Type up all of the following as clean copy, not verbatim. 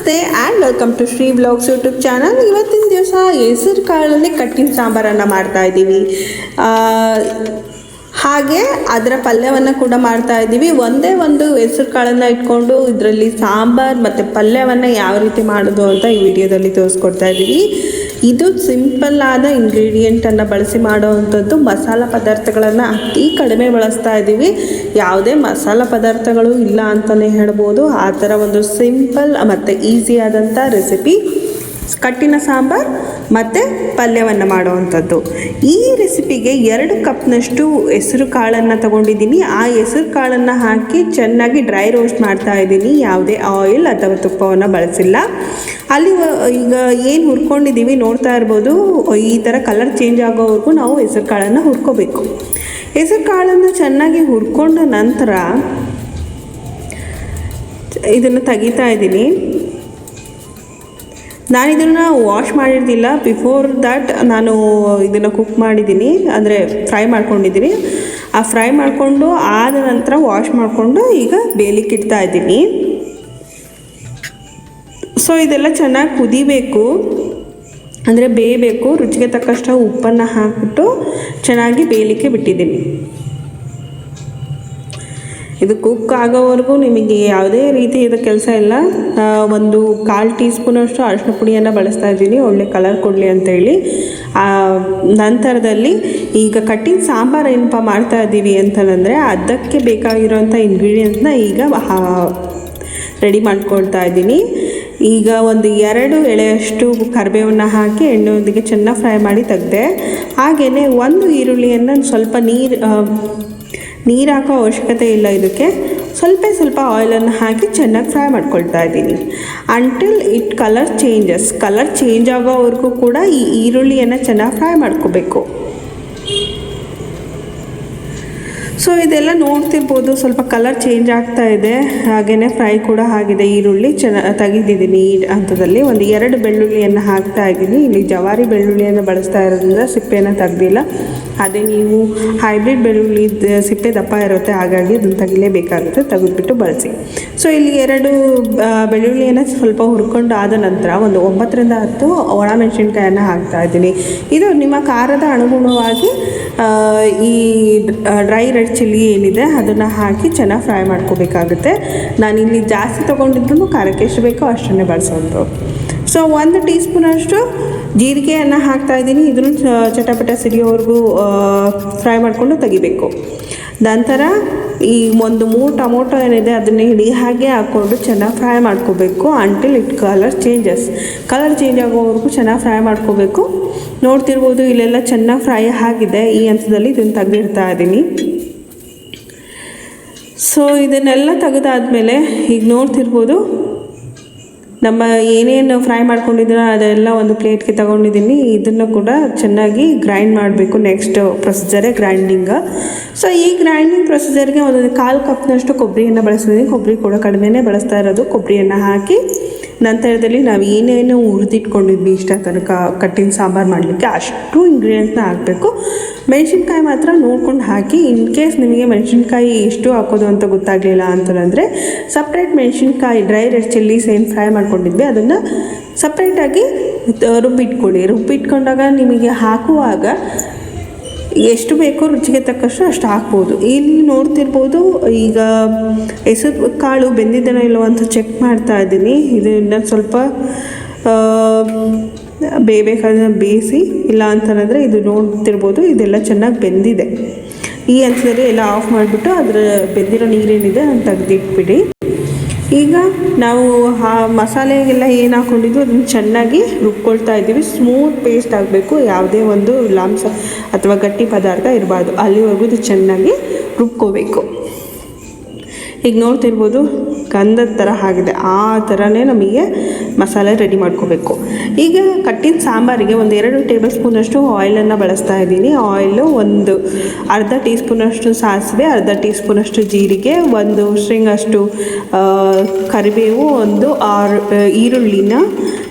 ನಮಸ್ತೆ and welcome to Shri vlogs YouTube channel. ಇವತ್ತಿನ ದಿವಸ ಹೆಸರು ಕಾಳಲ್ಲಿ ಕಟ್ಟಿನ ಸಾಂಬಾರನ್ನು ಮಾಡ್ತಾ ಇದ್ದೀವಿ. ಹಾಗೆ ಅದರ ಪಲ್ಯವನ್ನು ಕೂಡ ಮಾಡ್ತಾ ಇದ್ದೀವಿ. ಒಂದೇ ಒಂದು ಹೆಸರು ಕಾಳನ್ನು ಇಟ್ಕೊಂಡು ಇದರಲ್ಲಿ ಸಾಂಬಾರು ಮತ್ತು ಪಲ್ಯವನ್ನು ಯಾವ ರೀತಿ ಮಾಡೋದು ಅಂತ ಈ ವಿಡಿಯೋದಲ್ಲಿ ತೋರಿಸ್ಕೊಡ್ತಾ ಇದ್ದೀವಿ. ಇದು ಸಿಂಪಲ್ ಆದ ಇಂಗ್ರೀಡಿಯೆಂಟನ್ನು ಬಳಸಿ ಮಾಡೋವಂಥದ್ದು. ಮಸಾಲ ಪದಾರ್ಥಗಳನ್ನು ಅತಿ ಕಡಿಮೆ ಬಳಸ್ತಾ ಇದ್ದೀವಿ. ಯಾವುದೇ ಮಸಾಲ ಪದಾರ್ಥಗಳು ಇಲ್ಲ ಅಂತಲೇ ಹೇಳ್ಬೋದು. ಆ ಥರ ಒಂದು ಸಿಂಪಲ್ ಮತ್ತು ಈಸಿ ಆದಂಥ ರೆಸಿಪಿ ಕಟ್ಟಿನ ಸಾಂಬಾರು ಮತ್ತು ಪಲ್ಯವನ್ನು ಮಾಡುವಂಥದ್ದು. ಈ ರೆಸಿಪಿಗೆ 2 ಕಪ್ನಷ್ಟು ಹೆಸರು ಕಾಳನ್ನು ತೊಗೊಂಡಿದ್ದೀನಿ. ಆ ಹೆಸರು ಕಾಳನ್ನು ಹಾಕಿ ಚೆನ್ನಾಗಿ ಡ್ರೈ ರೋಸ್ಟ್ ಮಾಡ್ತಾ ಇದ್ದೀನಿ. ಯಾವುದೇ ಆಯಿಲ್ ಅಥವಾ ತುಪ್ಪವನ್ನು ಬಳಸಿಲ್ಲ. ಅಲ್ಲಿ ಈಗ ಏನು ಹುರ್ಕೊಂಡಿದ್ದೀವಿ ನೋಡ್ತಾ ಇರ್ಬೋದು. ಈ ಥರ ಕಲರ್ ಚೇಂಜ್ ಆಗೋವರೆಗೂ ನಾವು ಹೆಸರು ಕಾಳನ್ನು ಹುರ್ಕೋಬೇಕು. ಹೆಸರು ಕಾಳನ್ನು ಚೆನ್ನಾಗಿ ಹುರ್ಕೊಂಡ ನಂತರ ಇದನ್ನು ತೆಗಿತಾ ಇದ್ದೀನಿ. ನಾನು ಇದನ್ನು ವಾಶ್ ಮಾಡಿರ್ತಿಲ್ಲ. ಬಿಫೋರ್ ದ್ಯಾಟ್ ನಾನು ಇದನ್ನು ಕುಕ್ ಮಾಡಿದ್ದೀನಿ, ಅಂದರೆ ಫ್ರೈ ಮಾಡ್ಕೊಂಡಿದ್ದೀನಿ. ಆ ಫ್ರೈ ಮಾಡಿಕೊಂಡು ಆದ ನಂತರ ವಾಶ್ ಮಾಡಿಕೊಂಡು ಈಗ ಬೇಯಲಿಕ್ಕೆ ಇಡ್ತಾ ಇದ್ದೀನಿ. ಸೊ ಇದೆಲ್ಲ ಚೆನ್ನಾಗಿ ಕುದಿಬೇಕು, ಅಂದರೆ ಬೇಯಬೇಕು. ರುಚಿಗೆ ತಕ್ಕಷ್ಟು ಉಪ್ಪನ್ನು ಹಾಕಿಬಿಟ್ಟು ಚೆನ್ನಾಗಿ ಬೇಯಲಿಕ್ಕೆ ಬಿಟ್ಟಿದ್ದೀನಿ. ಇದು ಕುಕ್ ಆಗೋವರೆಗೂ ನಿಮಗೆ ಯಾವುದೇ ರೀತಿಯಾದ ಕೆಲಸ ಇಲ್ಲ. ಒಂದು 1/4 ಟೀ ಸ್ಪೂನಷ್ಟು ಅರಿಶಿನ ಪುಡಿಯನ್ನು ಬಳಸ್ತಾ ಇದ್ದೀನಿ, ಒಳ್ಳೆ ಕಲರ್ ಕೊಡಲಿ ಅಂತೇಳಿ. ನಂತರದಲ್ಲಿ ಈಗ ಕಟ್ಟಿನ ಸಾಂಬಾರು ಏನಪ್ಪ ಮಾಡ್ತಾ ಇದ್ದೀವಿ ಅಂತಂದರೆ ಅದಕ್ಕೆ ಬೇಕಾಗಿರೋಂಥ ಇಂಗ್ರೀಡಿಯೆಂಟ್ನ ಈಗ ರೆಡಿ ಮಾಡ್ಕೊಳ್ತಾ ಇದ್ದೀನಿ. ಈಗ ಒಂದು 2 ಎಳೆಯಷ್ಟು ಕರಿಬೇವನ್ನು ಹಾಕಿ ಎಣ್ಣೆಯೊಂದಿಗೆ ಚೆನ್ನಾಗಿ ಫ್ರೈ ಮಾಡಿ ತೆಗೆದೆ. ಹಾಗೆಯೇ 1 ಈರುಳ್ಳಿಯನ್ನು ಸ್ವಲ್ಪ ನೀರು ಹಾಕೋ ಅವಶ್ಯಕತೆ ಇಲ್ಲ. ಇದಕ್ಕೆ ಸ್ವಲ್ಪ ಆಯಿಲನ್ನು ಹಾಕಿ ಚೆನ್ನಾಗಿ ಫ್ರೈ ಮಾಡ್ಕೊಳ್ತಾ ಇದ್ದೀನಿ. ಅಂಟಿಲ್ ಕಲರ್ ಚೇಂಜ್ ಆಗೋವರೆಗೂ ಕೂಡ ಈ ಈರುಳ್ಳಿಯನ್ನು ಚೆನ್ನಾಗಿ ಫ್ರೈ ಮಾಡ್ಕೋಬೇಕು. ಸೊ ಇದೆಲ್ಲ ನೋಡ್ತಿರ್ಬೋದು, ಸ್ವಲ್ಪ ಕಲರ್ ಚೇಂಜ್ ಆಗ್ತಾ ಇದೆ. ಹಾಗೆಯೇ ಫ್ರೈ ಕೂಡ ಆಗಿದೆ. ಈರುಳ್ಳಿ ತೆಗೆದಿದ್ದೀನಿ. ಈ ಹಂತದಲ್ಲಿ ಒಂದು 2 ಬೆಳ್ಳುಳ್ಳಿಯನ್ನು ಹಾಕ್ತಾ ಇದ್ದೀನಿ. ಇಲ್ಲಿ ಜವಾರಿ ಬೆಳ್ಳುಳ್ಳಿಯನ್ನು ಬಳಸ್ತಾ ಇರೋದ್ರಿಂದ ಸಿಪ್ಪೆಯನ್ನು ತೆಗೆದಿಲ್ಲ. ಅದೇ ನೀವು ಹೈಬ್ರಿಡ್ ಬೆಳ್ಳುಳ್ಳಿ ಸಿಪ್ಪೆ ದಪ್ಪ ಇರುತ್ತೆ, ಹಾಗಾಗಿ ಅದನ್ನು ತೆಗಿಲೇಬೇಕಾಗುತ್ತೆ. ತೆಗೆದುಬಿಟ್ಟು ಬಳಸಿ. ಸೊ ಇಲ್ಲಿ 2 ಬೆಳ್ಳುಳ್ಳಿಯನ್ನು ಸ್ವಲ್ಪ ಹುರ್ಕೊಂಡು ಆದ ನಂತರ ಒಂದು 9 ರಿಂದ 10 ಒಣಮೆಣಸಿನ್ಕಾಯನ್ನು ಹಾಕ್ತಾ ಇದ್ದೀನಿ. ಇದು ನಿಮ್ಮ ಖಾರದ ಅನುಗುಣವಾಗಿ ಈ ಡ್ರೈ ರೆಡ್ ಚಿಲ್ಲಿ ಏನಿದೆ ಅದನ್ನು ಹಾಕಿ ಚೆನ್ನಾಗಿ ಫ್ರೈ ಮಾಡ್ಕೋಬೇಕಾಗುತ್ತೆ. ನಾನಿಲ್ಲಿ ಜಾಸ್ತಿ ತೊಗೊಂಡಿದ್ರು ಖಾರಕ್ಕೆ ಎಷ್ಟು ಬೇಕೋ ಅಷ್ಟನ್ನೇ ಬಳಸೋದು. ಸೊ 1 ಟೀ ಸ್ಪೂನಷ್ಟು ಜೀರಿಗೆಯನ್ನು ಹಾಕ್ತಾ ಇದ್ದೀನಿ. ಇದನ್ನು ಚಟಪಟ ಸಿಡಿಯೋವರೆಗೂ ಫ್ರೈ ಮಾಡಿಕೊಂಡು ತೆಗಿಬೇಕು. ನಂತರ ಈ 3 ಟೊಮೊಟೊ ಏನಿದೆ ಅದನ್ನು ಹಾಗೆ ಹಾಕ್ಕೊಂಡು ಚೆನ್ನಾಗಿ ಫ್ರೈ ಮಾಡ್ಕೋಬೇಕು. ಅಂಟಿಲ್ ಕಲರ್ ಚೇಂಜ್ ಆಗೋವರೆಗೂ ಚೆನ್ನಾಗಿ ಫ್ರೈ ಮಾಡ್ಕೋಬೇಕು. ನೋಡ್ತಿರ್ಬೋದು ಇಲ್ಲೆಲ್ಲ ಚೆನ್ನಾಗಿ ಫ್ರೈ ಆಗಿದೆ. ಈ ಹಂತದಲ್ಲಿ ಇದನ್ನು ತೆಗೆದಿಡ್ತಾ ಇದ್ದೀನಿ. ಸೊ ಇದನ್ನೆಲ್ಲ ತೆಗೆದಾದ್ಮೇಲೆ ಈಗ ನೋಡ್ತಿರ್ಬೋದು ನಮ್ಮ ಏನೇನು ಫ್ರೈ ಮಾಡ್ಕೊಂಡಿದ್ದೀನೋ ಅದೆಲ್ಲ ಒಂದು ಪ್ಲೇಟ್ಗೆ ತೊಗೊಂಡಿದ್ದೀನಿ. ಇದನ್ನು ಕೂಡ ಚೆನ್ನಾಗಿ ಗ್ರೈಂಡ್ ಮಾಡಬೇಕು. ನೆಕ್ಸ್ಟ್ ಪ್ರೊಸೀಜರೇ ಗ್ರೈಂಡಿಂಗ್. ಸೊ ಈ ಗ್ರೈಂಡಿಂಗ್ ಪ್ರೊಸೀಜರ್ಗೆ ಒಂದು 1/4 ಕಪ್ನಷ್ಟು ಕೊಬ್ಬರಿಯನ್ನು ಬಳಸ್ತಿದ್ದೀನಿ. ಕೊಬ್ಬರಿ ಕೂಡ ಕಡಿಮೆನೇ ಬಳಸ್ತಾ ಇರೋದು. ಕೊಬ್ಬರಿಯನ್ನು ಹಾಕಿ ನಂತರದಲ್ಲಿ ನಾವು ಏನೇನು ಹುರಿದಿಟ್ಕೊಂಡಿದ್ವಿ ಇಷ್ಟ ತನಕ ಕಟ್ಟಿನ ಸಾಂಬಾರು ಮಾಡಲಿಕ್ಕೆ ಅಷ್ಟು ಇಂಗ್ರೀಡಿಯೆಂಟ್ನ ಹಾಕಬೇಕು. ಮೆಣಸಿನ್ಕಾಯಿ ಮಾತ್ರ ನೋಡ್ಕೊಂಡು ಹಾಕಿ. ಇನ್ ಕೇಸ್ ನಿಮಗೆ ಮೆಣಸಿನ್ಕಾಯಿ ಎಷ್ಟು ಹಾಕೋದು ಅಂತ ಗೊತ್ತಾಗಲಿಲ್ಲ ಅಂತಂದರೆ ಸಪ್ರೇಟ್ ಮೆಣಸಿನ್ಕಾಯಿ ಡ್ರೈ ರೆಡ್ ಚಿಲ್ಲೀಸ್ ಏನು ಫ್ರೈ ಮಾಡ್ಕೊಂಡಿದ್ವಿ ಅದನ್ನು ಸಪ್ರೇಟಾಗಿ ರುಬ್ಬಿಟ್ಕೊಂಡಾಗ ನಿಮಗೆ ಹಾಕುವಾಗ ಎಷ್ಟು ಬೇಕೋ ರುಚಿಗೆ ತಕ್ಕಷ್ಟು ಅಷ್ಟು ಹಾಕ್ಬೋದು. ಇಲ್ಲಿ ನೋಡ್ತಿರ್ಬೋದು ಈಗ ಹೆಸರು ಕಾಳು ಬೆಂದಿದ್ದೇನೋ ಇಲ್ಲವೋ ಅಂತ ಚೆಕ್ ಮಾಡ್ತಾ ಇದ್ದೀನಿ. ಇದನ್ನು ಸ್ವಲ್ಪ ಬೇಯಬೇಕಾದ್ರೆ ಬೇಯಿಸಿ, ಇಲ್ಲ ಅಂತಂದರೆ ಇದು ನೋಡ್ತಿರ್ಬೋದು ಇದೆಲ್ಲ ಚೆನ್ನಾಗಿ ಬೆಂದಿದೆ. ಈ ಹಂತದಲ್ಲಿ ಎಲ್ಲ ಆಫ್ ಮಾಡಿಬಿಟ್ಟು ಅದರ ಬೆಂದಿರೋ ನೀರೇನಿದೆ ಅದನ್ನು ತೆಗೆದಿಟ್ಬಿಡಿ. ಈಗ ನಾವು ಮಸಾಲೆಗೆಲ್ಲ ಏನು ಹಾಕ್ಕೊಂಡಿದ್ವಿ ಅದನ್ನು ಚೆನ್ನಾಗಿ ರುಬ್ಕೊಳ್ತಾ ಇದ್ದೀವಿ. ಸ್ಮೂತ್ ಪೇಸ್ಟ್ ಆಗಬೇಕು. ಯಾವುದೇ ಒಂದು ಲಾಂಸ ಅಥವಾ ಗಟ್ಟಿ ಪದಾರ್ಥ ಇರಬಾರ್ದು. ಅಲ್ಲಿವರೆಗೂ ಇದು ಚೆನ್ನಾಗಿ ರುಬ್ಕೋಬೇಕು. ಈಗ ನೋಡ್ತಿರ್ಬೋದು ಗಂಧದ ಥರ ಆಗಿದೆ. ಆ ಥರನೇ ನಮಗೆ ಮಸಾಲೆ ರೆಡಿ ಮಾಡ್ಕೋಬೇಕು. ಈಗ ಕಟ್ಟಿನ ಸಾಂಬಾರಿಗೆ ಒಂದು 2 ಟೇಬಲ್ ಸ್ಪೂನಷ್ಟು ಆಯಿಲನ್ನು ಬಳಸ್ತಾ ಇದ್ದೀನಿ. ಆಯಿಲು ಒಂದು ಅರ್ಧ ಟೀ ಸ್ಪೂನಷ್ಟು ಸಾಸಿವೆ, ಅರ್ಧ ಟೀ ಸ್ಪೂನಷ್ಟು ಜೀರಿಗೆ, 1 ಸ್ಟ್ರಿಂಗಷ್ಟು ಕರಿಬೇವು, 6 ಈರುಳ್ಳಿನ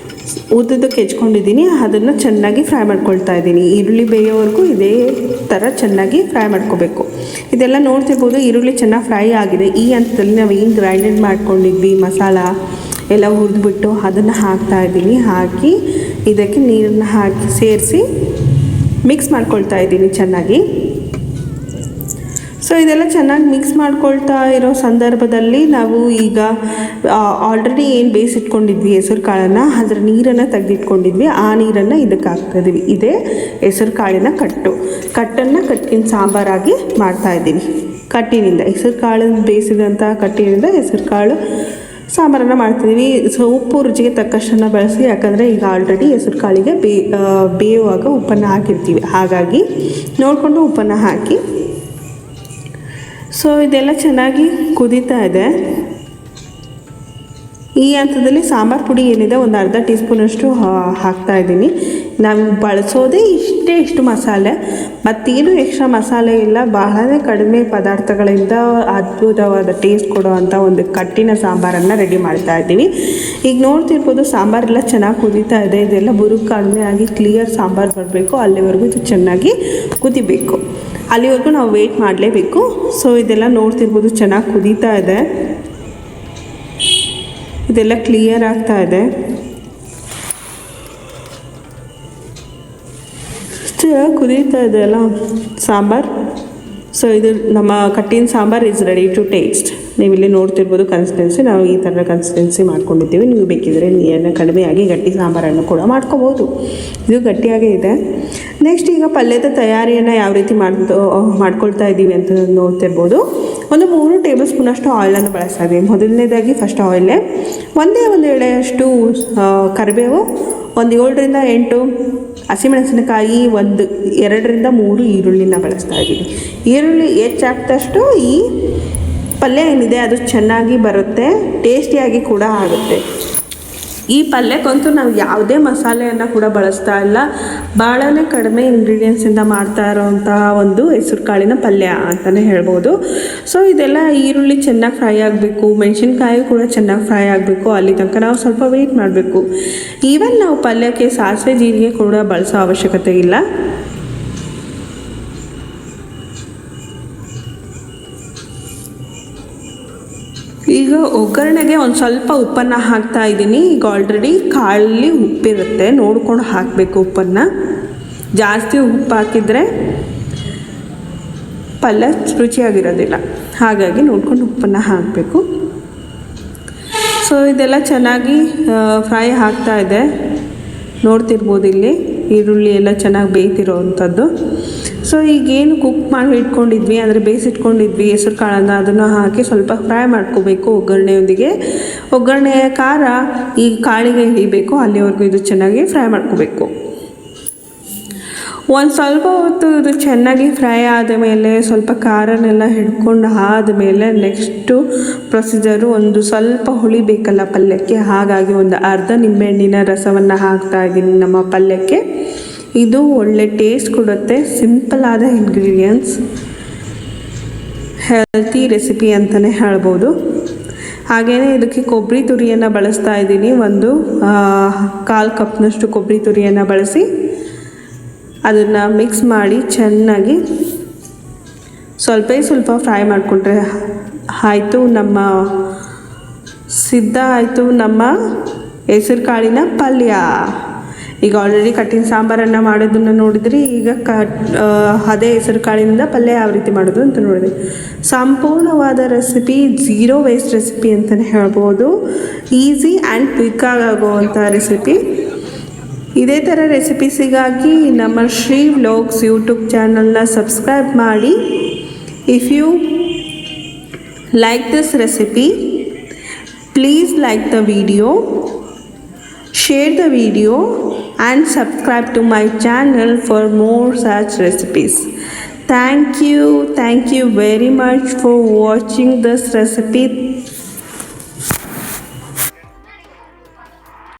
ಉದ್ದಕ್ಕೆ ಹೆಚ್ಕೊಂಡಿದ್ದೀನಿ. ಅದನ್ನು ಚೆನ್ನಾಗಿ ಫ್ರೈ ಮಾಡ್ಕೊಳ್ತಾ ಇದ್ದೀನಿ. ಈರುಳ್ಳಿ ಬೇಯೋವರೆಗೂ ಇದೇ ಥರ ಚೆನ್ನಾಗಿ ಫ್ರೈ ಮಾಡ್ಕೋಬೇಕು. ಇದೆಲ್ಲ ನೋಡ್ತಿರ್ಬೋದು ಈರುಳ್ಳಿ ಚೆನ್ನಾಗಿ ಫ್ರೈ ಆಗಿದೆ. ಈ ಹಂತದಲ್ಲಿ ನಾವು ಏನು ಗ್ರೈಂಡೆಡ್ ಮಾಡ್ಕೊಂಡಿದ್ವಿ ಮಸಾಲ ಎಲ್ಲ ಹುರಿದ್ಬಿಟ್ಟು ಅದನ್ನು ಹಾಕ್ತಾಯಿದ್ದೀನಿ. ಹಾಕಿ ಇದಕ್ಕೆ ನೀರನ್ನು ಹಾಕಿ ಸೇರಿಸಿ ಮಿಕ್ಸ್ ಮಾಡ್ಕೊಳ್ತಾ ಇದ್ದೀನಿ ಚೆನ್ನಾಗಿ. ಸೊ ಇದೆಲ್ಲ ಚೆನ್ನಾಗಿ ಮಿಕ್ಸ್ ಮಾಡ್ಕೊಳ್ತಾ ಇರೋ ಸಂದರ್ಭದಲ್ಲಿ ನಾವು ಈಗ ಆಲ್ರೆಡಿ ಏನು ಬೇಯಿಸಿಟ್ಕೊಂಡಿದ್ವಿ ಹೆಸರು ಕಾಳನ್ನು, ಅದರ ನೀರನ್ನು ತೆಗೆದಿಟ್ಕೊಂಡಿದ್ವಿ. ಆ ನೀರನ್ನು ಇದಕ್ಕೆ ಹಾಕ್ತಾಯಿದ್ವಿ. ಇದೇ ಹೆಸರು ಕಾಳಿನ ಕಟ್ಟನ್ನು ಕಟ್ಟಿನ ಸಾಂಬಾರಾಗಿ ಮಾಡ್ತಾಯಿದ್ದೀನಿ. ಕಟ್ಟಿನಿಂದ ಹೆಸರು ಕಾಳು ಬೇಯಿಸಿದಂಥ ಕಟ್ಟಿನಿಂದ ಹೆಸರು ಕಾಳು ಸಾಂಬಾರನ್ನು ಮಾಡ್ತಿದ್ದೀವಿ. ಸೊ ಉಪ್ಪು ರುಚಿಗೆ ತಕ್ಕಷ್ಟನ್ನು ಬಳಸಿ, ಯಾಕಂದರೆ ಈಗ ಆಲ್ರೆಡಿ ಹೆಸರು ಕಾಳಿಗೆ ಬೇಯುವಾಗ ಉಪ್ಪನ್ನು ಹಾಕಿರ್ತೀವಿ, ಹಾಗಾಗಿ ನೋಡಿಕೊಂಡು ಉಪ್ಪನ್ನು ಹಾಕಿ. ಸೊ ಇದೆಲ್ಲ ಚೆನ್ನಾಗಿ ಕುದೀತಾ ಇದೆ. ಈ ಹಂತದಲ್ಲಿ ಸಾಂಬಾರು ಪುಡಿ ಏನಿದೆ ಒಂದು ಅರ್ಧ ಟೀ ಸ್ಪೂನಷ್ಟು ಹಾಕ್ತಾಯಿದ್ದೀನಿ. ನಾವು ಬಳಸೋದೇ ಇಷ್ಟು ಮಸಾಲೆ, ಮತ್ತೇನು ಎಕ್ಸ್ಟ್ರಾ ಮಸಾಲೆ ಇಲ್ಲ. ಬಹಳನೇ ಕಡಿಮೆ ಪದಾರ್ಥಗಳಿಂದ ಅದ್ಭುತವಾದ ಟೇಸ್ಟ್ ಕೊಡುವಂಥ ಒಂದು ಕಟ್ಟಿನ ಸಾಂಬಾರನ್ನು ರೆಡಿ ಮಾಡ್ತಾ ಇದ್ದೀನಿ. ಈಗ ನೋಡ್ತಿರ್ಬೋದು ಸಾಂಬಾರೆಲ್ಲ ಚೆನ್ನಾಗಿ ಕುದೀತಾ ಇದೆ. ಇದೆಲ್ಲ ಬುರುಕು ಕಡಿಮೆ ಆಗಿ ಕ್ಲಿಯರ್ ಸಾಂಬಾರು ಬರಬೇಕು, ಅಲ್ಲಿವರೆಗೂ ಇದು ಚೆನ್ನಾಗಿ ಕುದಿಬೇಕು. ಅಲ್ಲಿವರೆಗೂ ನಾವು ವೆಯ್ಟ್ ಮಾಡಲೇಬೇಕು. ಸೊ ಇದೆಲ್ಲ ನೋಡ್ತಿರ್ಬೋದು ಚೆನ್ನಾಗಿ ಕುದೀತಾ ಇದೆ. ಇದೆಲ್ಲ ಕ್ಲಿಯರ್ ಆಗ್ತಾ ಇದೆ. ಚೆನ್ನಾಗಿ ಕುದೀತಾ ಇದೆ ಅಲ್ಲ ಸಾಂಬಾರು. ಸೊ ಇದು ನಮ್ಮ ಕಟ್ಟಿನ sambar is ready to taste. ನೀವಿಲ್ಲಿ ನೋಡ್ತಿರ್ಬೋದು ಕನ್ಸಿಸ್ಟೆನ್ಸಿ, ನಾವು ಈ ಥರ ಕನ್ಸಿಸ್ಟೆನ್ಸಿ ಮಾಡ್ಕೊಂಡಿದ್ದೀವಿ. ನೀವು ಬೇಕಿದ್ದರೆ ನೀರನ್ನು ಕಡಿಮೆಯಾಗಿ ಗಟ್ಟಿ ಸಾಂಬಾರನ್ನು ಕೂಡ ಮಾಡ್ಕೋಬೋದು. ಇದು ಗಟ್ಟಿಯಾಗೇ ಇದೆ. ನೆಕ್ಸ್ಟ್ ಈಗ ಪಲ್ಯದ ತಯಾರಿಯನ್ನು ಯಾವ ರೀತಿ ಮಾಡ್ಕೊಳ್ತಾ ಇದ್ದೀವಿ ಅಂತ ನೋಡ್ತಿರ್ಬೋದು. ಒಂದು 3 ಟೇಬಲ್ ಸ್ಪೂನಷ್ಟು ಆಯಿಲನ್ನು ಬಳಸ್ತಾ ಇದ್ದೀವಿ. ಮೊದಲನೇದಾಗಿ ಫಸ್ಟ್ ಆಯಿಲೇ ಒಂದು ಎಳೆಯಷ್ಟು ಕರಿಬೇವು, ಒಂದು 7ರಿಂದ 8 ಹಸಿಮೆಣಸಿನಕಾಯಿ, 2ರಿಂದ 3 ಈರುಳ್ಳಿನ ಬಳಸ್ತಾ ಇದ್ದೀನಿ. ಈರುಳ್ಳಿ ಹೆಚ್ಚಾಗ್ತಷ್ಟು ಈ ಪಲ್ಯ ಏನಿದೆ ಅದು ಚೆನ್ನಾಗಿ ಬರುತ್ತೆ, ಟೇಸ್ಟಿಯಾಗಿ ಕೂಡ ಆಗುತ್ತೆ. ಈ ಪಲ್ಯಕ್ಕಂತೂ ನಾವು ಯಾವುದೇ ಮಸಾಲೆಯನ್ನು ಕೂಡ ಬಳಸ್ತಾ ಇಲ್ಲ. ಭಾಳನೇ ಕಡಿಮೆ ಇಂಗ್ರೀಡಿಯೆಂಟ್ಸಿಂದ ಮಾಡ್ತಾ ಇರೋವಂಥ ಒಂದು ಹೆಸರು ಕಾಳಿನ ಪಲ್ಯ ಅಂತಲೇ ಹೇಳ್ಬೋದು. ಸೊ ಇದೆಲ್ಲ ಈರುಳ್ಳಿ ಚೆನ್ನಾಗಿ ಫ್ರೈ ಆಗಬೇಕು, ಮೆಣಸಿನ್ಕಾಯಿ ಕೂಡ ಚೆನ್ನಾಗಿ ಫ್ರೈ ಆಗಬೇಕು. ಅಲ್ಲಿ ತನಕ ನಾವು ಸ್ವಲ್ಪ ವೆಯ್ಟ್ ಮಾಡಬೇಕು. ಈವನ್ ನಾವು ಪಲ್ಯಕ್ಕೆ ಸಾಸಿವೆ ಜೀರಿಗೆ ಕೂಡ ಬಳಸೋ ಅವಶ್ಯಕತೆ ಇಲ್ಲ. ಈಗ ಒಗ್ಗರಣೆಗೆ ಒಂದು ಸ್ವಲ್ಪ ಉಪ್ಪನ್ನು ಹಾಕ್ತಾ ಇದ್ದೀನಿ. ಈಗ ಆಲ್ರೆಡಿ ಕಾಳಲ್ಲಿ ಉಪ್ಪಿರುತ್ತೆ, ನೋಡ್ಕೊಂಡು ಹಾಕಬೇಕು ಉಪ್ಪನ್ನು. ಜಾಸ್ತಿ ಉಪ್ಪು ಹಾಕಿದರೆ ಪಲ್ಯ ರುಚಿಯಾಗಿರೋದಿಲ್ಲ, ಹಾಗಾಗಿ ನೋಡ್ಕೊಂಡು ಉಪ್ಪನ್ನು ಹಾಕಬೇಕು. ಸೊ ಇದೆಲ್ಲ ಚೆನ್ನಾಗಿ ಫ್ರೈ ಆಗ್ತಾ ಇದೆ. ನೋಡ್ತಿರ್ಬೋದು ಇಲ್ಲಿ ಈರುಳ್ಳಿ ಎಲ್ಲ ಚೆನ್ನಾಗಿ ಬೇಯ್ತಿರೋ ಅಂಥದ್ದು. ಸೊ ಈಗೇನು ಕುಕ್ ಮಾಡಿ ಇಟ್ಕೊಂಡಿದ್ವಿ ಅಂದರೆ ಬೇಯಿಸಿಟ್ಕೊಂಡಿದ್ವಿ ಹೆಸರು ಕಾಳನ್ನು, ಅದನ್ನು ಹಾಕಿ ಸ್ವಲ್ಪ ಫ್ರೈ ಮಾಡ್ಕೋಬೇಕು ಒಗ್ಗರಣೆಯೊಂದಿಗೆ. ಒಗ್ಗರಣೆಯ ಖಾರ ಈ ಕಾಳಿಗೆ ಹಿಡಿಬೇಕು, ಅಲ್ಲಿವರೆಗೂ ಇದು ಚೆನ್ನಾಗಿ ಫ್ರೈ ಮಾಡ್ಕೋಬೇಕು. ಒಂದು ಸ್ವಲ್ಪ ಹೊತ್ತು ಇದು ಚೆನ್ನಾಗಿ ಫ್ರೈ ಆದಮೇಲೆ ಸ್ವಲ್ಪ ಖಾರನೆಲ್ಲ ಹಿಡ್ಕೊಂಡು ಆದಮೇಲೆ ನೆಕ್ಸ್ಟು ಪ್ರೊಸೀಜರು ಒಂದು ಸ್ವಲ್ಪ ಹುಳಿ ಬೇಕಲ್ಲ ಪಲ್ಯಕ್ಕೆ, ಹಾಗಾಗಿ ಒಂದು ಅರ್ಧ ನಿಂಬೆಹಣ್ಣಿನ ರಸವನ್ನು ಹಾಕ್ತಾ ಇದ್ದೀನಿ ನಮ್ಮ ಪಲ್ಯಕ್ಕೆ. ಇದು ಒಳ್ಳೆ ಟೇಸ್ಟ್ ಕೊಡುತ್ತೆ. ಸಿಂಪಲ್ ಆದ ಇಂಗ್ರೀಡಿಯೆಂಟ್ಸ್, ಹೆಲ್ತಿ ರೆಸಿಪಿ ಅಂತಲೇ ಹೇಳ್ಬೋದು. ಹಾಗೆಯೇ ಇದಕ್ಕೆ ಕೊಬ್ಬರಿ ತುರಿಯನ್ನು ಬಳಸ್ತಾ ಇದ್ದೀನಿ. ಒಂದು 1/4 ಕಪ್ನಷ್ಟು ಕೊಬ್ಬರಿ ತುರಿಯನ್ನು ಬಳಸಿ ಅದನ್ನು ಮಿಕ್ಸ್ ಮಾಡಿ ಚೆನ್ನಾಗಿ ಸ್ವಲ್ಪ ಫ್ರೈ ಮಾಡಿಕೊಂಡ್ರೆ ಆಯಿತು. ಸಿದ್ಧ ಆಯಿತು ನಮ್ಮ ಹೆಸರು ಕಾಳಿನ ಪಲ್ಯ. ಈಗ ಆಲ್ರೆಡಿ ಕಟ್ಟಿನ ಸಾಂಬಾರನ್ನು ಮಾಡೋದನ್ನು ನೋಡಿದ್ರಿ. ಈಗ ಅದೇ ಹೆಸರು ಕಾಳಿನಿಂದ ಪಲ್ಯ ಯಾವ ರೀತಿ ಮಾಡೋದು ಅಂತ ನೋಡಿದ್ರಿ. ಸಂಪೂರ್ಣವಾದ ರೆಸಿಪಿ, 0 ವೇಸ್ಟ್ ರೆಸಿಪಿ ಅಂತಲೇ ಹೇಳ್ಬೋದು. ಈಸಿ ಆ್ಯಂಡ್ ಕ್ವಿಕ್ಕಾಗಿ ಆಗುವಂಥ ರೆಸಿಪಿ. ಇದೇ ಥರ ರೆಸಿಪೀಸಿಗಾಗಿ ನಮ್ಮ ಶ್ರೀ ವ್ಲಾಗ್ಸ್ ಯೂಟ್ಯೂಬ್ ಚಾನಲ್ನ ಸಬ್ಸ್ಕ್ರೈಬ್ ಮಾಡಿ. If you like this recipe, please like the video, share the video and subscribe to my channel for more such recipes. Thank you very much for watching this recipe.